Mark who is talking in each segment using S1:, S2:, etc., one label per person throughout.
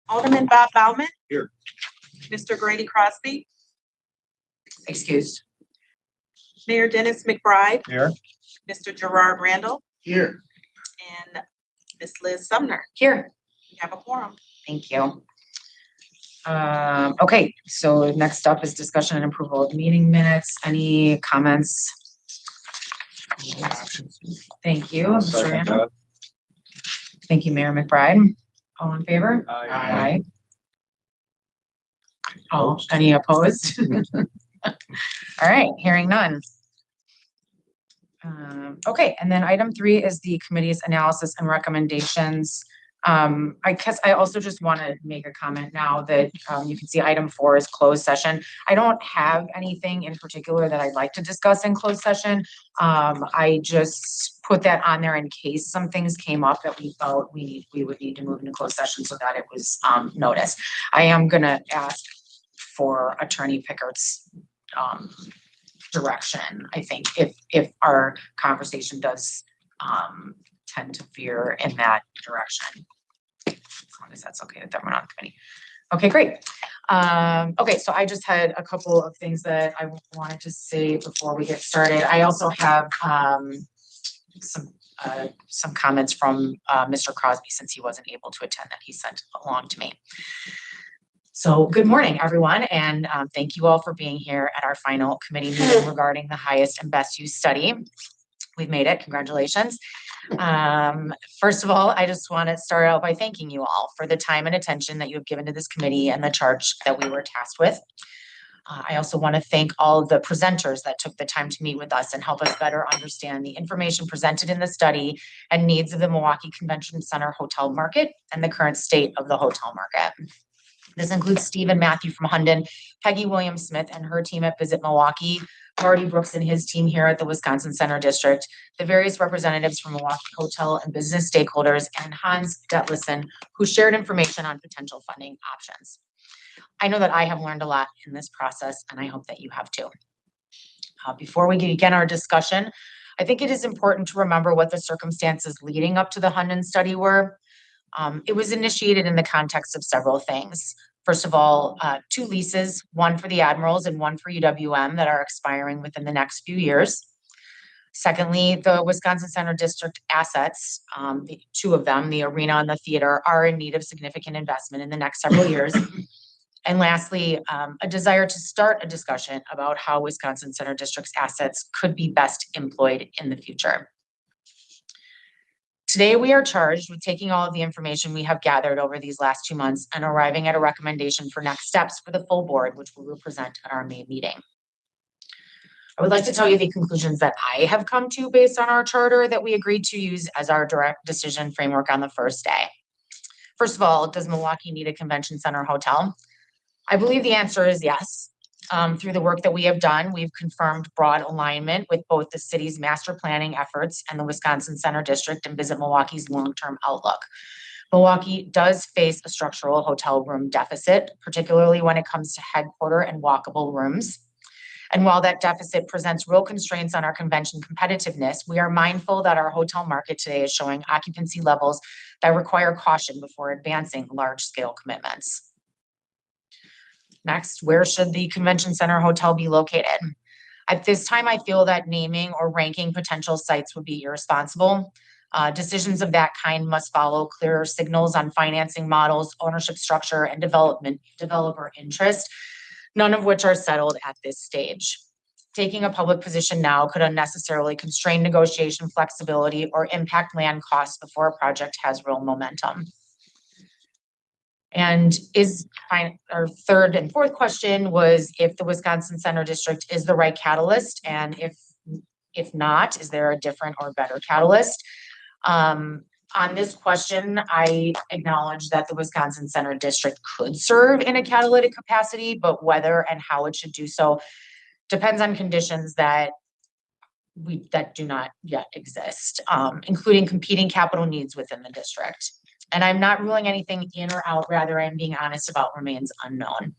S1: Alderman Bob Bauman.
S2: Here.
S1: Mr. Grady Crosby.
S3: Excused.
S1: Mayor Dennis McBride.
S2: Here.
S1: Mr. Gerard Randall.
S2: Here.
S1: And Ms. Liz Sumner.
S3: Here.
S1: We have a quorum.
S3: Thank you. Okay, so next up is discussion and approval of meeting minutes. Any comments? Thank you. Mr. Randall. Thank you, Mayor McBride. All in favor?
S2: Aye.
S3: All, any opposed? All right, hearing none. Okay, and then item 3 is the committee's analysis and recommendations. I guess I also just want to make a comment now that you can see item 4 is closed session. I don't have anything in particular that I'd like to discuss in closed session. I just put that on there in case some things came up that we felt we would need to move into closed session so that it was noticed. I am going to ask for Attorney Pickett's direction. I think if our conversation does tend to veer in that direction, as long as that's okay with everyone on the committee. Okay, great. Okay, so I just had a couple of things that I wanted to say before we get started. I also have some comments from Mr. Crosby, since he wasn't able to attend, that he sent along to me. So good morning, everyone, and thank you all for being here at our final committee meeting regarding the highest and best use study. We've made it. Congratulations. First of all, I just want to start out by thanking you all for the time and attention that you have given to this committee and the charge that we were tasked with. I also want to thank all of the presenters that took the time to meet with us and help us better understand the information presented in the study and needs of the Milwaukee Convention Center hotel market and the current state of the hotel market. This includes Steve and Matthew from Hunden, Peggy Williams-Smith and her team at Visit Milwaukee, Marty Brooks and his team here at the Wisconsin Center District, the various representatives from Milwaukee hotel and business stakeholders, and Hans Detlison, who shared information on potential funding options. I know that I have learned a lot in this process, and I hope that you have too. Before we begin our discussion, I think it is important to remember what the circumstances leading up to the Hunden study were. It was initiated in the context of several things. First of all, 2 leases, one for the Admirals and one for UWM, that are expiring within the next few years. Secondly, the Wisconsin Center District assets, the 2 of them, the arena and the theater, are in need of significant investment in the next several years. And lastly, a desire to start a discussion about how Wisconsin Center District's assets could be best employed in the future. Today, we are charged with taking all of the information we have gathered over these last 2 months and arriving at a recommendation for next steps for the full board, which we will present at our May meeting. I would like to tell you the conclusions that I have come to based on our charter that we agreed to use as our direct decision framework on the first day. First of all, does Milwaukee need a convention center hotel? I believe the answer is yes. Through the work that we have done, we've confirmed broad alignment with both the city's master planning efforts and the Wisconsin Center District and Visit Milwaukee's long-term outlook. Milwaukee does face a structural hotel room deficit, particularly when it comes to headquarter and walkable rooms. And while that deficit presents real constraints on our convention competitiveness, we are mindful that our hotel market today is showing occupancy levels that require caution before advancing large-scale commitments. Next, where should the convention center hotel be located? At this time, I feel that naming or ranking potential sites would be irresponsible. Decisions of that kind must follow clearer signals on financing models, ownership structure, and developer interest, none of which are settled at this stage. Taking a public position now could unnecessarily constrain negotiation flexibility or impact land costs before a project has real momentum. And our third and fourth question was if the Wisconsin Center District is the right catalyst, and if not, is there a different or better catalyst? On this question, I acknowledge that the Wisconsin Center District could serve in a catalytic capacity, but whether and how it should do so depends on conditions that do not yet exist, including competing capital needs within the district. And I'm not ruling anything in or out, rather I'm being honest about remains unknown.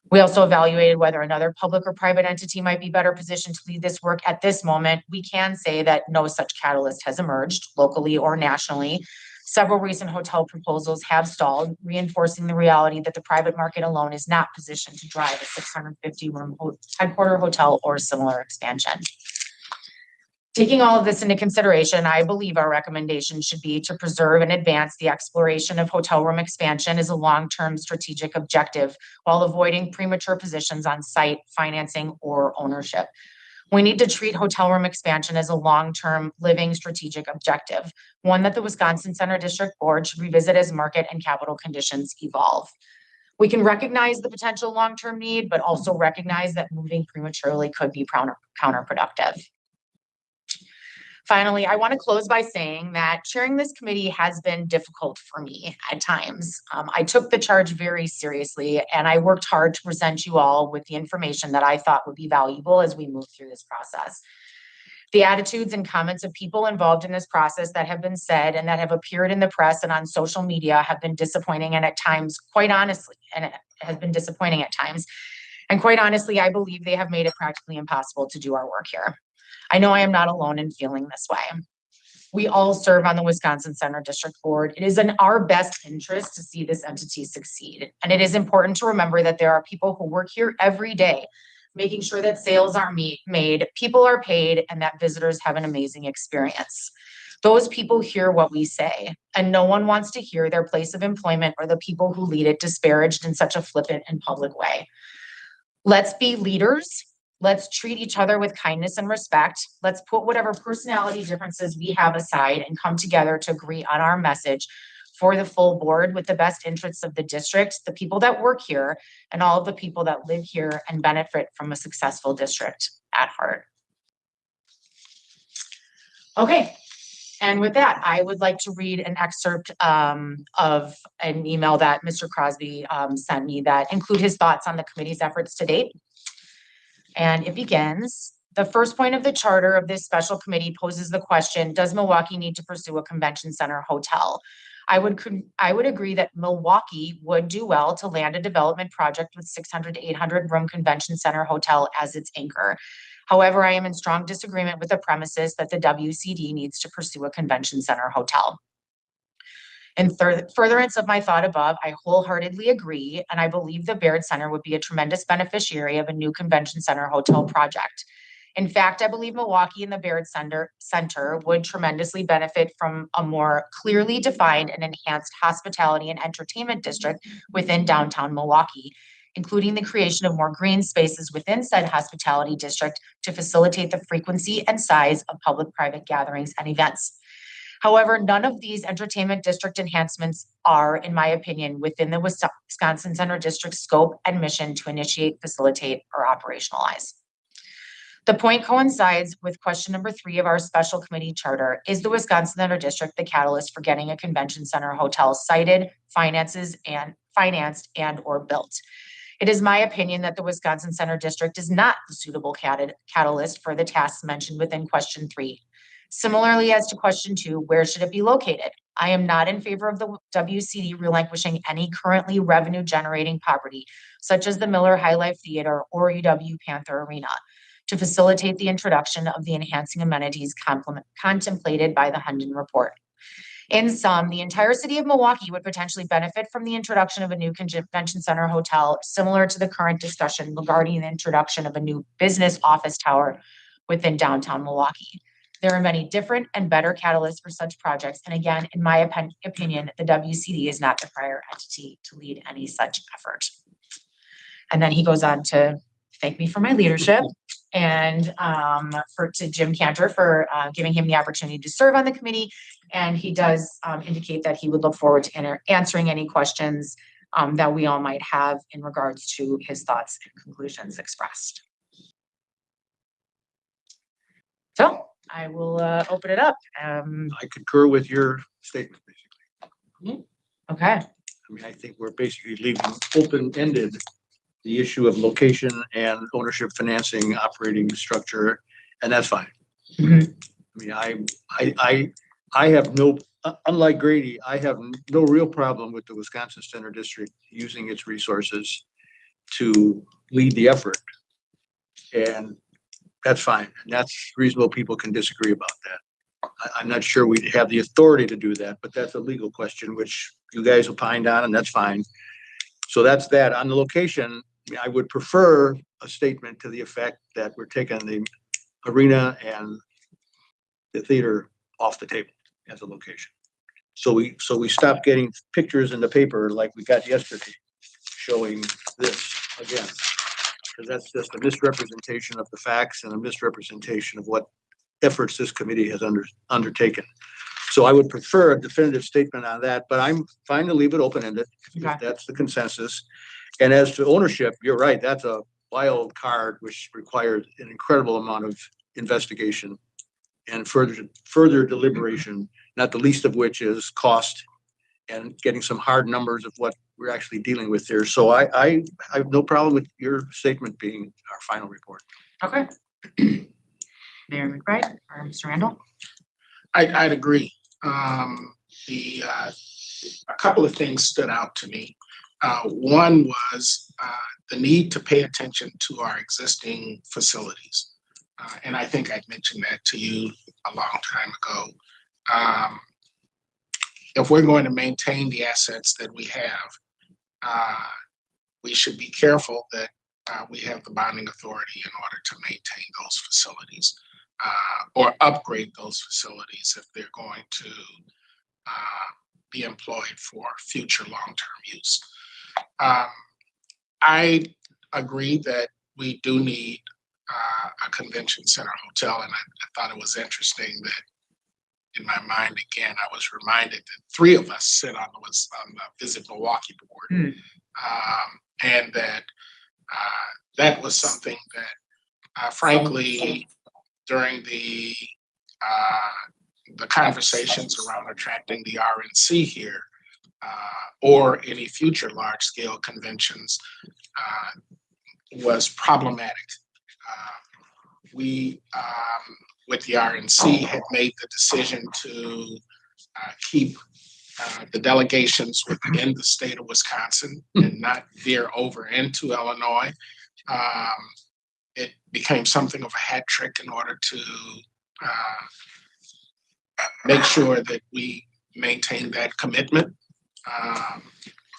S3: We also evaluated whether another public or private entity might be better positioned to lead this work. At this moment, we can say that no such catalyst has emerged locally or nationally Several recent hotel proposals have stalled, reinforcing the reality that the private market alone is not positioned to drive a 650-room headquarter hotel or similar expansion. Taking all of this into consideration, I believe our recommendation should be to preserve and advance the exploration of hotel room expansion as a long-term strategic objective while avoiding premature positions on site, financing, or ownership. We need to treat hotel room expansion as a long-term living strategic objective, one that the Wisconsin Center District Board should revisit as market and capital conditions evolve. We can recognize the potential long-term need, but also recognize that moving prematurely could be counterproductive. Finally, I want to close by saying that chairing this committee has been difficult for me at times. I took the charge very seriously, and I worked hard to present you all with the information that I thought would be valuable as we move through this process. The attitudes and comments of people involved in this process that have been said and that have appeared in the press and on social media have been disappointing, and at times, quite honestly, and it has been disappointing at times. And quite honestly, I believe they have made it practically impossible to do our work here. I know I am not alone in feeling this way. We all serve on the Wisconsin Center District Board. It is in our best interest to see this entity succeed. And it is important to remember that there are people who work here every day, making sure that sales are made, people are paid, and that visitors have an amazing experience. Those people hear what we say, and no one wants to hear their place of employment or the people who lead it disparaged in such a flippant and public way. Let's be leaders. Let's treat each other with kindness and respect. Let's put whatever personality differences we have aside and come together to agree on our message for the full board with the best interests of the district, the people that work here, and all of the people that live here and benefit from a successful district at heart. Okay. And with that, I would like to read an excerpt of an email that Mr. Crosby sent me that include his thoughts on the committee's efforts to date. And it begins, the first point of the charter of this special committee poses the question, does Milwaukee need to pursue a convention center hotel? I would agree that Milwaukee would do well to land a development project with 600 to 800 room convention center hotel as its anchor. However, I am in strong disagreement with the premises that the WCD needs to pursue a convention center hotel. In furtherance of my thought above, I wholeheartedly agree, and I believe the Baird Center would be a tremendous beneficiary of a new convention center hotel project. In fact, I believe Milwaukee and the Baird Center would tremendously benefit from a more clearly defined and enhanced hospitality and entertainment district within downtown Milwaukee, including the creation of more green spaces within said hospitality district to facilitate the frequency and size of public-private gatherings and events. However, none of these entertainment district enhancements are, in my opinion, within the Wisconsin Center District scope and mission to initiate, facilitate, or operationalize. The point coincides with question number 3 of our special committee charter. Is the Wisconsin Center District the catalyst for getting a convention center hotel sited, financed, and or built? It is my opinion that the Wisconsin Center District is not the suitable catalyst for the tasks mentioned within question 3. Similarly, as to question 2, where should it be located? I am not in favor of the WCD relinquishing any currently revenue-generating property, such as the Miller High Life Theater or UW Panther Arena, to facilitate the introduction of the enhancing amenities contemplated by the Hunden Report. In sum, the entire city of Milwaukee would potentially benefit from the introduction of a new convention center hotel, similar to the current discussion regarding the introduction of a new business office tower within downtown Milwaukee. There are many different and better catalysts for such projects. And again, in my opinion, the WCD is not the prior entity to lead any such effort. And then he goes on to thank me for my leadership and to Jim Cantor for giving him the opportunity to serve on the committee. And he does indicate that he would look forward to answering any questions that we all might have in regards to his thoughts and conclusions expressed. So I will open it up.
S2: I concur with your statement, basically.
S3: Okay.
S2: I mean, I think we're basically leaving open-ended the issue of location and ownership, financing, operating structure, and that's fine.
S3: Mm-hmm.
S2: I mean, I have no, unlike Grady, I have no real problem with the Wisconsin Center District using its resources to lead the effort. And that's fine. And that's reasonable. People can disagree about that. I'm not sure we have the authority to do that, but that's a legal question, which you guys opined on, and that's fine. So that's that. On the location, I would prefer a statement to the effect that we're taking the arena and the theater off the table as a location. So we stop getting pictures in the paper like we got yesterday showing this again. Because that's just a misrepresentation of the facts and a misrepresentation of what efforts this committee has undertaken. So I would prefer a definitive statement on that, but I'm fine to leave it open-ended
S3: Okay.
S2: if that's the consensus. And as to ownership, you're right, that's a wild card which requires an incredible amount of investigation and further deliberation, not the least of which is cost and getting some hard numbers of what we're actually dealing with there. So I have no problem with your statement being our final report.
S3: Okay. Mayor McBride or Mr. Randall?
S4: I'd agree. A couple of things stood out to me. One was the need to pay attention to our existing facilities. And I think I'd mentioned that to you a long time ago. If we're going to maintain the assets that we have, we should be careful that we have the bonding authority in order to maintain those facilities or upgrade those facilities if they're going to be employed for future long-term use. I agree that we do need a convention center hotel, and I thought it was interesting that in my mind, again, I was reminded that three of us sit on the Visit Milwaukee board, and that that was something that, frankly, during the conversations around attracting the RNC here or any future large-scale conventions was problematic. We, with the RNC, had made the decision to keep the delegations within the state of Wisconsin and not veer over into Illinois. It became something of a hat trick in order to make sure that we maintain that commitment.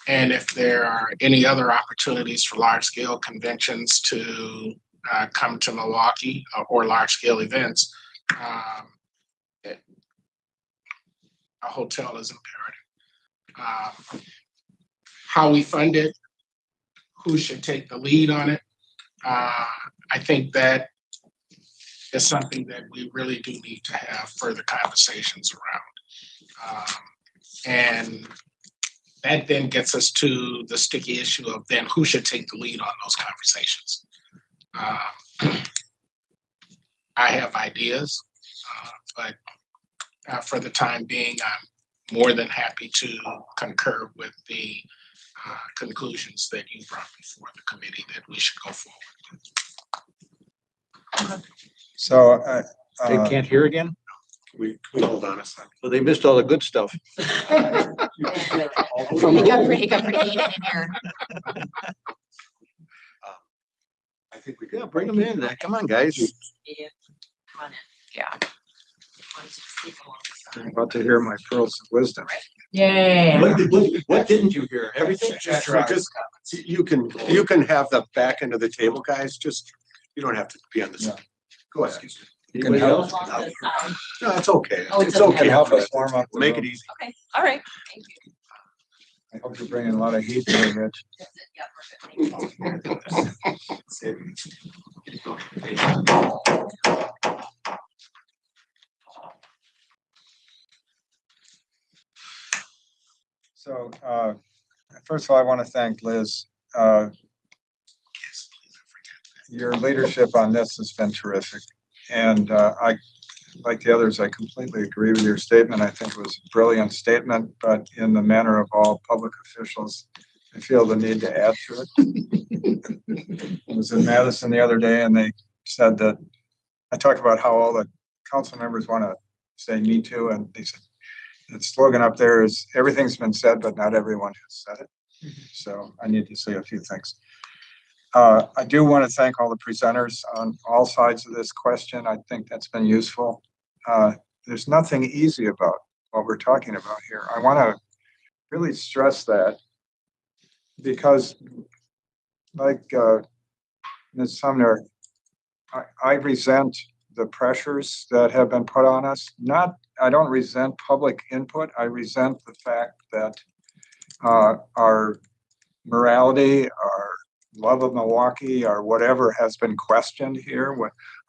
S4: And if there are any other opportunities for large-scale conventions to come to Milwaukee or large-scale events, a hotel is imperative. How we fund it, who should take the lead on it, I think that is something that we really do need to have further conversations around. And that then gets us to the sticky issue of then who should take the lead on those conversations. I have ideas, but for the time being, I'm more than happy to concur with the conclusions that you brought before the committee that we should go forward.
S5: So
S2: They can't hear again?
S6: We hold on a second.
S2: Well, they missed all the good stuff.
S3: It got pretty heated in here.
S6: I think we
S2: Yeah,
S6: could.
S2: bring them in. Come on, guys.
S3: Yeah.
S5: I'm about to hear my pearls of wisdom.
S3: Yay.
S2: What didn't you hear? Everything?
S6: Just, you can have the back end of the table, guys. Just, you don't have to be on the side. Go ahead.
S5: You can
S2: Anybody
S5: help,
S2: else?
S6: No, it's okay.
S1: Oh, it
S6: It's
S1: doesn't
S6: okay.
S5: help us warm up. the
S2: Make it
S5: room.
S2: easy.
S1: Okay, all right, thank you.
S5: I hope you're bringing a lot of heat to it, Rich.
S1: Yeah, perfect. Thank you.
S5: So first of all, I want to thank Liz. Your leadership on this has been terrific. And I, like the others, I completely agree with your statement. I think it was a brilliant statement, but in the manner of all public officials, I feel the need to add to it. I was in Madison the other day and they said that, I talked about how all the council members want to say me too. And they said, the slogan up there is everything's been said, but not everyone has said it. So I need to say a few things. I do want to thank all the presenters on all sides of this question. I think that's been useful. there's nothing easy about what we're talking about here. I want to really stress that because, like Ms. Sumner, I resent the pressures that have been put on us. I don't resent public input. I resent the fact that our morality, our love of Milwaukee, or whatever has been questioned here,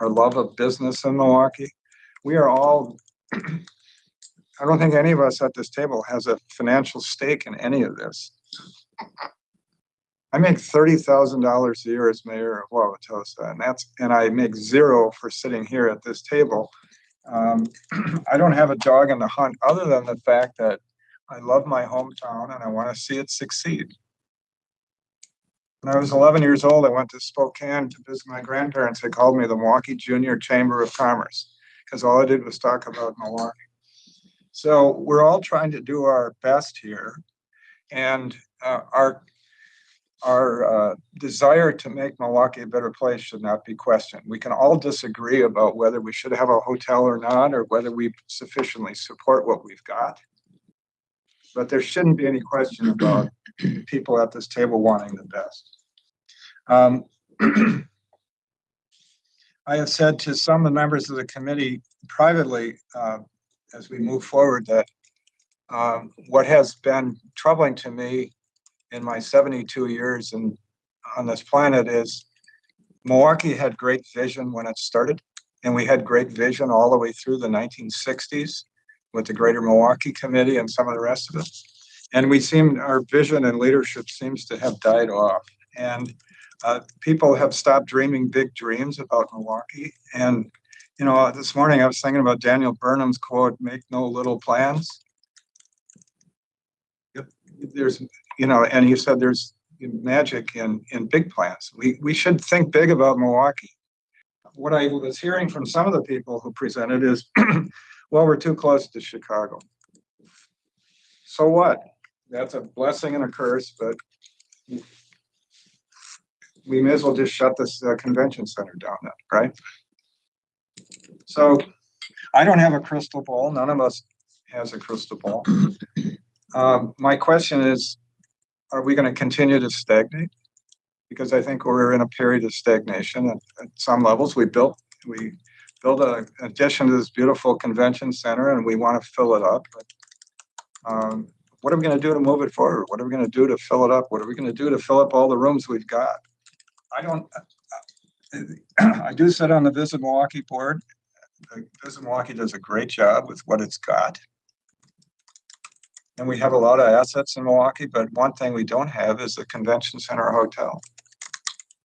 S5: our love of business in Milwaukee. We are all, I don't think any of us at this table has a financial stake in any of this. I make $30,000 a year as mayor of Wauwatosa, and I make zero for sitting here at this table. I don't have a dog in the hunt other than the fact that I love my hometown and I want to see it succeed. When I was 11 years old, I went to Spokane to visit my grandparents. They called me the Milwaukee Junior Chamber of Commerce because all I did was talk about Milwaukee. So we're all trying to do our best here, and our desire to make Milwaukee a better place should not be questioned. We can all disagree about whether we should have a hotel or not, or whether we sufficiently support what we've got. But there shouldn't be any question about people at this table wanting the best. I have said to some of the members of the committee privately, as we move forward, that what has been troubling to me in my 72 years on this planet is Milwaukee had great vision when it started, and we had great vision all the way through the 1960s with the Greater Milwaukee Committee and some of the rest of it. And our vision and leadership seems to have died off. And people have stopped dreaming big dreams about Milwaukee. And, this morning I was thinking about Daniel Burnham's quote, "Make no little plans." There's, and he said there's magic in big plans. We should think big about Milwaukee. What I was hearing from some of the people who presented is, well, we're too close to Chicago. So what? That's a blessing and a curse, but we may as well just shut this convention center down then, right? So I don't have a crystal ball. None of us has a crystal ball. My question is, are we going to continue to stagnate? Because I think we're in a period of stagnation at some levels. We built an addition to this beautiful convention center, and we want to fill it up. But, what are we going to do to move it forward? What are we going to do to fill it up? What are we going to do to fill up all the rooms we've got? I do sit on the Visit Milwaukee board. Visit Milwaukee does a great job with what it's got. And we have a lot of assets in Milwaukee, but one thing we don't have is a convention center hotel.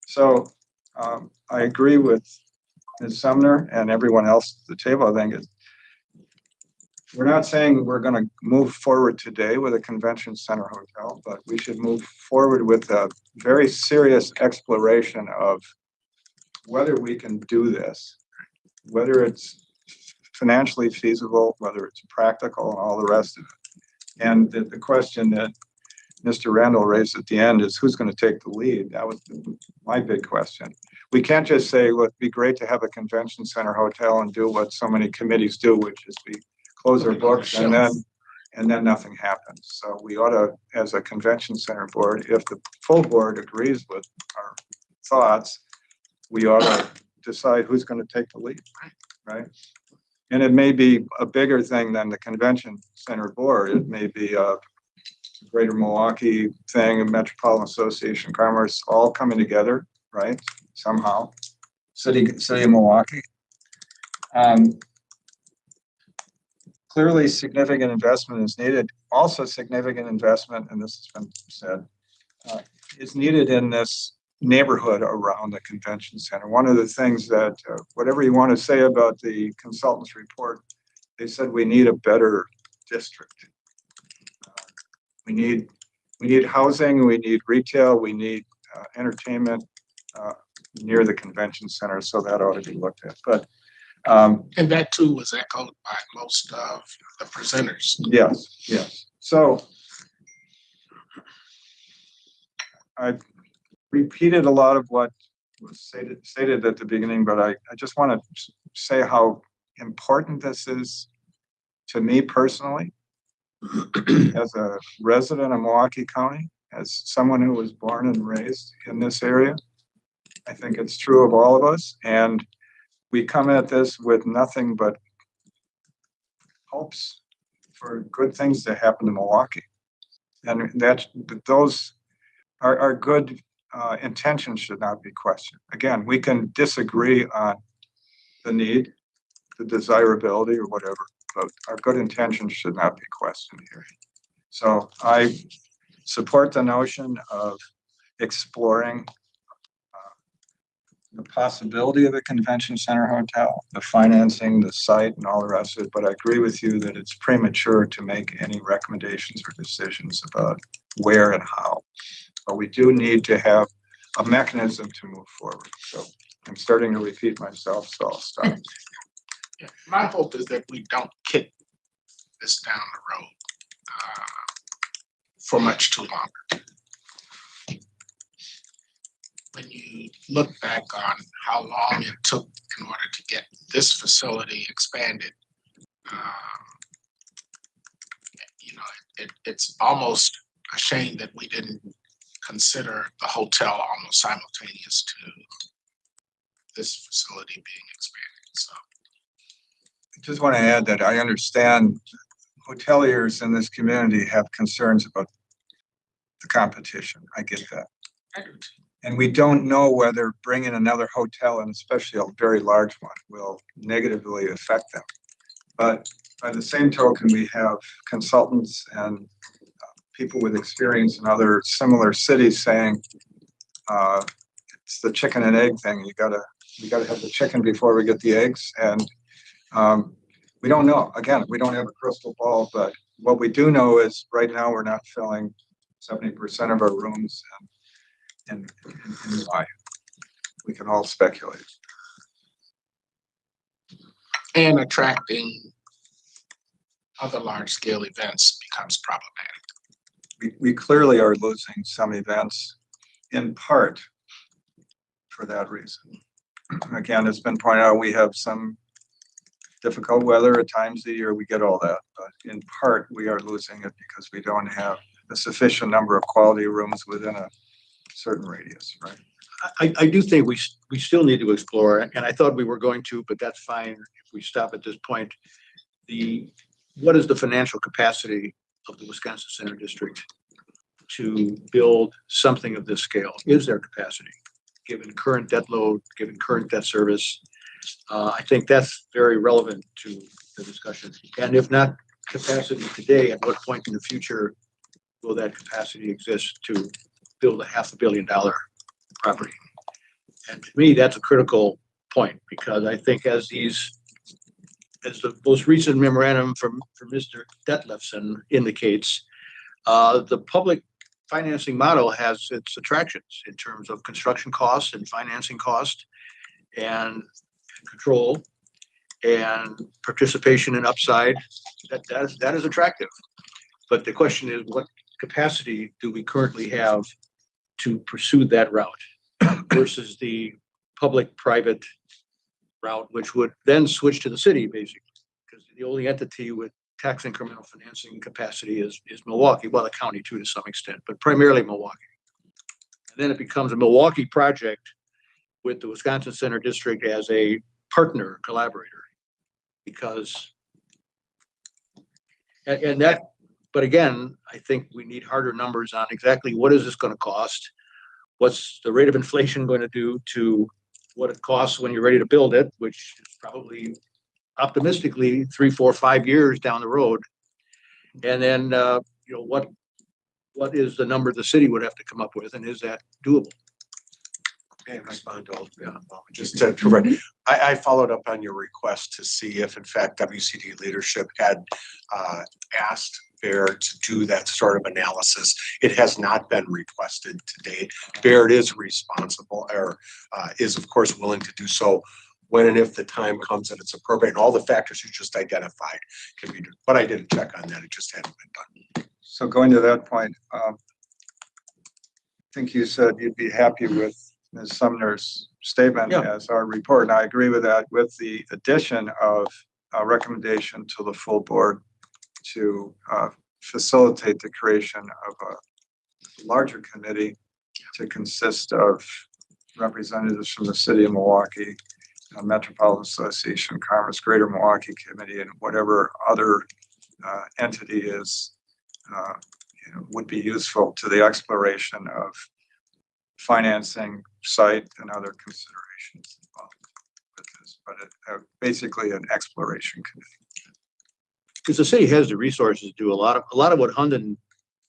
S5: So I agree with Ms. Sumner and everyone else at the table. I think we're not saying we're going to move forward today with a convention center hotel, but we should move forward with a very serious exploration of whether we can do this, whether it's financially feasible, whether it's practical, and all the rest of it. And the question that Mr. Randall raised at the end is, who's going to take the lead? That was my big question. We can't just say, well, it'd be great to have a convention center hotel and do what so many committees do, which is we close our books and then nothing happens. So we ought to, as a convention center board, if the full board agrees with our thoughts, we ought to decide who's going to take the lead, right? And it may be a bigger thing than the convention center board. It may be a Greater Milwaukee thing, a Metropolitan Association of Commerce, all coming together, right? Somehow, city of Milwaukee. Clearly, significant investment is needed. Also, significant investment, and this has been said, is needed in this neighborhood around the convention center. One of the things that, whatever you want to say about the consultant's report, they said we need a better district. We need housing, we need retail, we need entertainment near the convention center, so that ought to be looked at. But
S4: and that too was echoed by most of the presenters.
S5: Yes. So I repeated a lot of what was stated at the beginning, but I just want to say how important this is to me personally, as a resident of Milwaukee County, as someone who was born and raised in this area, I think it's true of all of us. And we come at this with nothing but hopes for good things to happen to Milwaukee. And those are good intentions should not be questioned. Again, we can disagree on the need, the desirability or whatever, but our good intentions should not be questioned here. So I support the notion of exploring the possibility of a convention center hotel, the financing, the site and all the rest of it. But I agree with you that it's premature to make any recommendations or decisions about where and how. But we do need to have a mechanism to move forward. So I'm starting to repeat myself, so I'll stop.
S4: Yeah, my hope is that we don't kick this down the road for much too long. When you look back on how long it took in order to get this facility expanded, it's almost a shame that we didn't consider the hotel almost simultaneous to this facility being expanded. So
S5: I just want to add that I understand hoteliers in this community have concerns about the competition. I get that.
S4: I do too.
S5: And we don't know whether bringing another hotel, and especially a very large one, will negatively affect them. But by the same token, we have consultants and people with experience in other similar cities saying it's the chicken and egg thing. We gotta have the chicken before we get the eggs. And we don't know. Again, we don't have a crystal ball, but what we do know is right now we're not filling 70% of our rooms. And why? We can all speculate.
S4: And attracting other large-scale events becomes problematic.
S5: We clearly are losing some events in part for that reason. Again, it's been pointed out, we have some difficult weather at times of the year, we get all that, but in part we are losing it because we don't have a sufficient number of quality rooms within a certain radius, right?
S2: I do think we still need to explore, and I thought we were going to, but that's fine if we stop at this point. What is the financial capacity of the Wisconsin Center District to build something of this scale? Is there capacity, given current debt load, given current debt service? I think that's very relevant to the discussion. And if not capacity today, at what point in the future will that capacity exist to build a $500 million property? And to me, that's a critical point, because I think as the most recent memorandum from Mr. Detlefsen indicates, the public financing model has its attractions in terms of construction costs and financing cost and control and participation in upside. That is attractive. But the question is, what capacity do we currently have to pursue that route versus the public-private route, which would then switch to the city, basically, because the only entity with tax incremental financing capacity is Milwaukee, well, the county too to some extent, but primarily Milwaukee. And then it becomes a Milwaukee project with the Wisconsin Center District as a partner, collaborator, because, and that, but again, I think we need harder numbers on exactly what is this going to cost? What's the rate of inflation going to do to what it costs when you're ready to build it, which is probably optimistically 3, 4, 5 years down the road. And then, what is the number the city would have to come up with, and is that doable?
S6: Okay, respond to all, yeah, just to correct. I followed up on your request to see if in fact WCD leadership had asked Baird to do that sort of analysis. It has not been requested to date. Baird is responsible, or is of course willing to do so when and if the time comes and it's appropriate. And all the factors you just identified can be done. But I didn't check on that. It just hadn't been done.
S5: So going to that point, I think you said you'd be happy with Ms. Sumner's statement
S2: Yeah.
S5: as our report, and I agree with that, with the addition of a recommendation to the full board to facilitate the creation of a larger committee to consist of representatives from the city of Milwaukee, Metropolitan Association, Commerce, Greater Milwaukee Committee, and whatever other entity is would be useful to the exploration of financing, site, and other considerations involved with this. But basically an exploration committee.
S2: Because the city has the resources to do a lot of what Hunden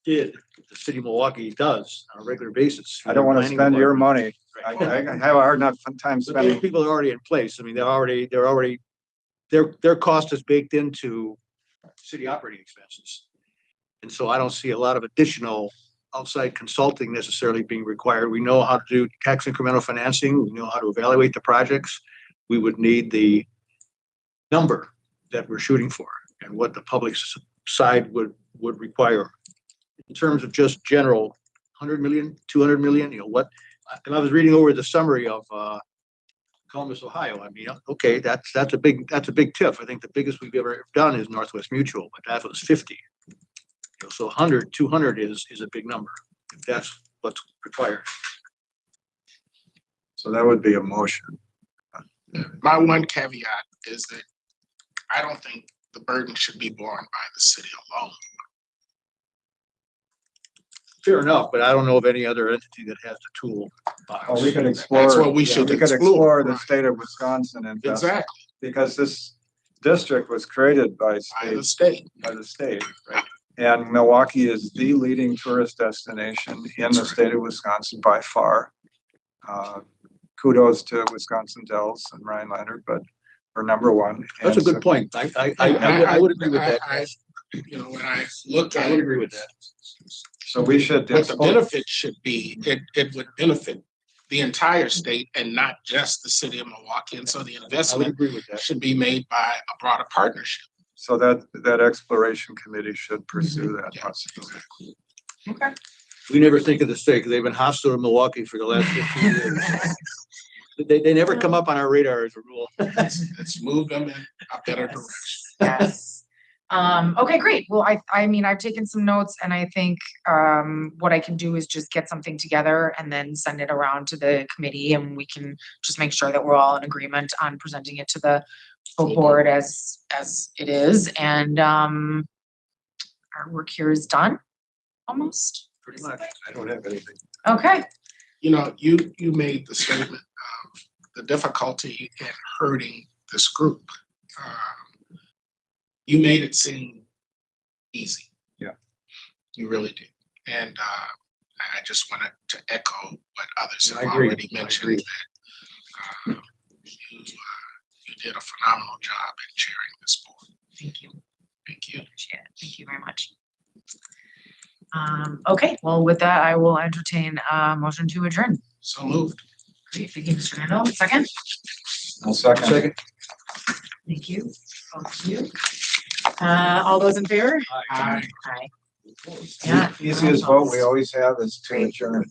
S2: did, the city of Milwaukee does on a regular basis.
S5: I don't want to
S2: Planning
S5: spend your
S2: department.
S5: money.
S2: Right.
S5: I have a hard enough time
S2: But those
S5: spending.
S2: people are already in place. I mean, their cost is baked into city operating expenses. And so I don't see a lot of additional outside consulting necessarily being required. We know how to do tax incremental financing. We know how to evaluate the projects. We would need the number that we're shooting for and what the public side would require. In terms of just general 100 million, 200 million, and I was reading over the summary of Columbus, Ohio. I mean, okay, that's a big TIF. I think the biggest we've ever done is Northwest Mutual, but that was 50. So 100, 200 is a big number, if that's what's required.
S5: So that would be a motion.
S4: My one caveat is that I don't think the burden should be borne by the city alone.
S2: Fair enough, but I don't know of any other entity that has the tool.
S5: Well, we could explore.
S4: That's what we should
S5: We could
S4: explore,
S5: explore the
S4: right.
S5: state of Wisconsin and
S4: Exactly,
S5: because this district was created by
S4: by the state.
S5: the state, right? And Milwaukee is the leading tourist destination in the state of Wisconsin by far. Kudos to Wisconsin Dells and Ryan Leonard, but we're number one.
S2: That's a good point. I would agree with that.
S4: When I look
S2: I
S4: at
S2: would agree with that.
S5: So we should.
S4: what the benefit should be, it would benefit the entire state and not just the city of Milwaukee. And so the
S2: I would
S4: investment
S2: agree with that.
S4: should be made by a broader partnership.
S5: So that exploration committee should pursue that
S4: Yeah.
S5: possibility.
S3: Okay.
S2: We never think of the state because they've been hostile to Milwaukee for the last 15 years. They never come up on our radar as a rule.
S4: Let's move them in a better direction.
S3: Yes. Okay, great. Well, I mean, I've taken some notes and I think, what I can do is just get something together and then send it around to the committee and we can just make sure that we're all in agreement on presenting it to the full board as it is. And, our work here is done almost.
S2: Pretty much.
S6: I don't have anything.
S3: Okay.
S4: You made the statement of the difficulty in hurting this group. You made it seem easy.
S5: Yeah.
S4: You really did. And I just wanted to echo what others
S2: Yeah,
S4: have
S2: I agree.
S4: already mentioned,
S2: agree.
S4: that you did a phenomenal job in chairing this board.
S3: Thank you.
S4: Thank you.
S3: Appreciate it. Thank you very much. Okay, well, with that, I will entertain a motion to adjourn.
S4: So moved.
S3: Great, thank you, Mr. Randall. Second?
S5: I'll second.
S3: Thank you. Both of you. All those in favor?
S4: Aye.
S3: Aye. Yeah.
S5: Easiest vote we always have is to adjourn.